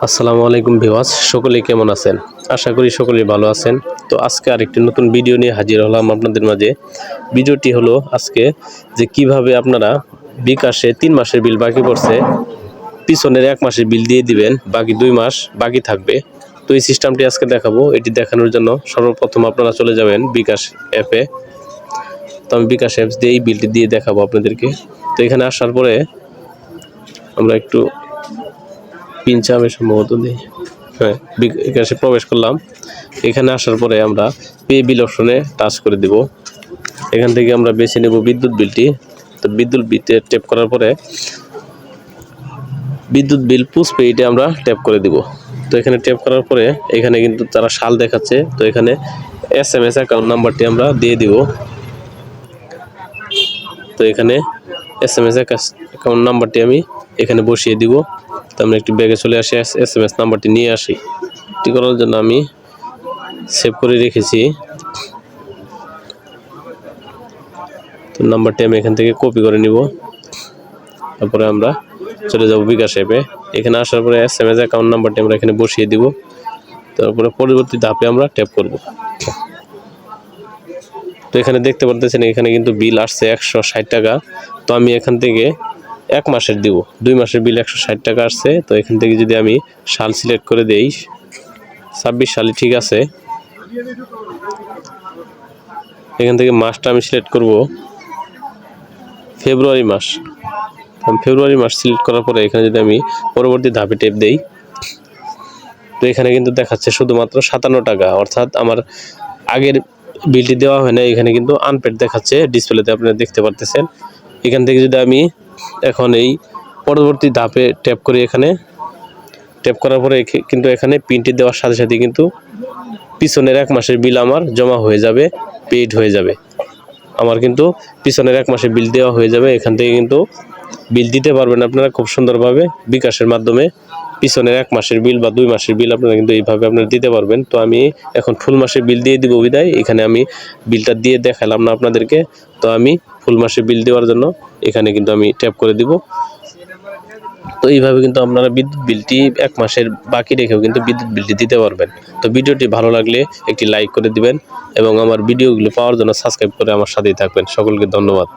আসসালামু আলাইকুম ভিউয়ার্স, সকলে কেমন আছেন? আশা করি সকলেই ভালো আছেন। তো আজকে আরেকটি নতুন ভিডিও নিয়ে হাজির হলাম আপনাদের মাঝে। ভিডিওটি হলো আজকে যে কিভাবে আপনারা বিকাশে 3 মাসের বিল বাকি পড়ছে, পিছনের 1 মাসের বিল দিয়ে দিবেন, বাকি 2 মাস বাকি থাকবে। তো এই সিস্টেমটি আজকে দেখাবো। এটি দেখানোর জন্য সর্বপ্রথম আপনারা চলে যাবেন বিকাশ অ্যাপে। তো আমি বিকাশ অ্যাপস দিয়ে এই বিলটি দিয়ে দেখাবো আপনাদেরকে। তো এখানে আসার পরে আমরা একটু পিন চাপে সম্ভবত দিই, হ্যাঁ, বিকাশে প্রবেশ করলাম। এখানে আসার পরে আমরা পে বিল অপশনে টাচ করে দিব। এখান থেকে আমরা বেছে নেব বিদ্যুৎ বিলটি। তো বিদ্যুৎ বিলতে ট্যাপ করার পরে বিদ্যুৎ বিল পোস্টপেইডে আমরা ট্যাপ করে দিব। তো এখানে ট্যাপ করার পরে এখানে কিন্তু তারা সাল দেখাচ্ছে। তো এখানে SMS অ্যাকাউন্ট নাম্বারটি আমরা দিয়ে দিব। তো এখানে SMS অ্যাকাউন্ট নাম্বারটি আমি এখানে বসিয়ে দিব। তো আমরা একটু ব্যাগে চলে আসি, SMS নাম্বারটি নিয়ে আসি। এটি করার জন্য আমি সেভ করে রেখেছি। তো নাম্বারটি আমি এখান থেকে কপি করে নিব। তারপরে আমরা চলে যাব বিকাশ অ্যাপে। এখানে আসার পরে SMS অ্যাকাউন্ট নাম্বারটি আমরা এখানে বসিয়ে দিব। তারপরে পরবর্তী ধাপে আমরা ট্যাপ করব। তো এখানে দেখতে পারতেছেন এখানে কিন্তু বিল আসছে 160 টাকা। তো আমি এখান থেকে 1 মাসের দিব, 2 মাসের বিল 160 টাকা আসছে। তো এখান থেকে যদি আমি সাল সিলেক্ট করে দেই, 26 সালে ঠিক আছে। এখান থেকে মাসটা আমি সিলেক্ট করব ফেব্রুয়ারি মাস। ফেব্রুয়ারি মাস সিলেক্ট করার পরে এখানে যদি আমি পরবর্তী ধাপে ট্যাপ দেই, তো এখানে কিন্তু দেখাচ্ছে শুধুমাত্র 57 টাকা, অর্থাৎ আমার আগের বিলটি দেওয়া হয় না। এখানে কিন্তু আনপেড দেখাচ্ছে ডিসপ্লেতে, আপনারা দেখতে পারতেছেন। এখান থেকে যদি আমি এখন এই পরবর্তী ধাপে ট্যাপ করি, এখানে ট্যাপ করার পরে কিন্তু এখানে পিনটি দেওয়ার সাথে সাথে কিন্তু পিছনের 1 মাসের বিল আমার জমা হয়ে যাবে, পেইড হয়ে যাবে। আমার কিন্তু পিছনের 1 মাসের বিল দেওয়া হয়ে যাবে। এখান থেকে কিন্তু বিল দিতে পারবেন আপনারা খুব সুন্দরভাবে বিকাশের মাধ্যমে। পিছনের 1 মাসের বিল বা 2 মাসের বিল আপনারা কিন্তু এইভাবে আপনারা দিতে পারবেন। তো আমি এখন ফুল মাসের বিল দিয়ে দিব বিদায়। এখানে আমি বিলটা দিয়ে দেখালাম না আপনাদেরকে। তো আমি ফুল মাসের বিল দেওয়ার জন্য এখানে কিন্তু আমি ট্যাপ করে দিব। তো এইভাবে কিন্তু আপনারা বিদ্যুৎ বিলটি 1 মাসের বাকি রেখেও কিন্তু বিদ্যুৎ বিলটি দিতে পারবেন। তো ভিডিওটি ভালো লাগলে একটি লাইক করে দিবেন এবং আমার ভিডিওগুলো পাওয়ার জন্য সাবস্ক্রাইব করে আমার সাথেই থাকবেন। সকলকে ধন্যবাদ।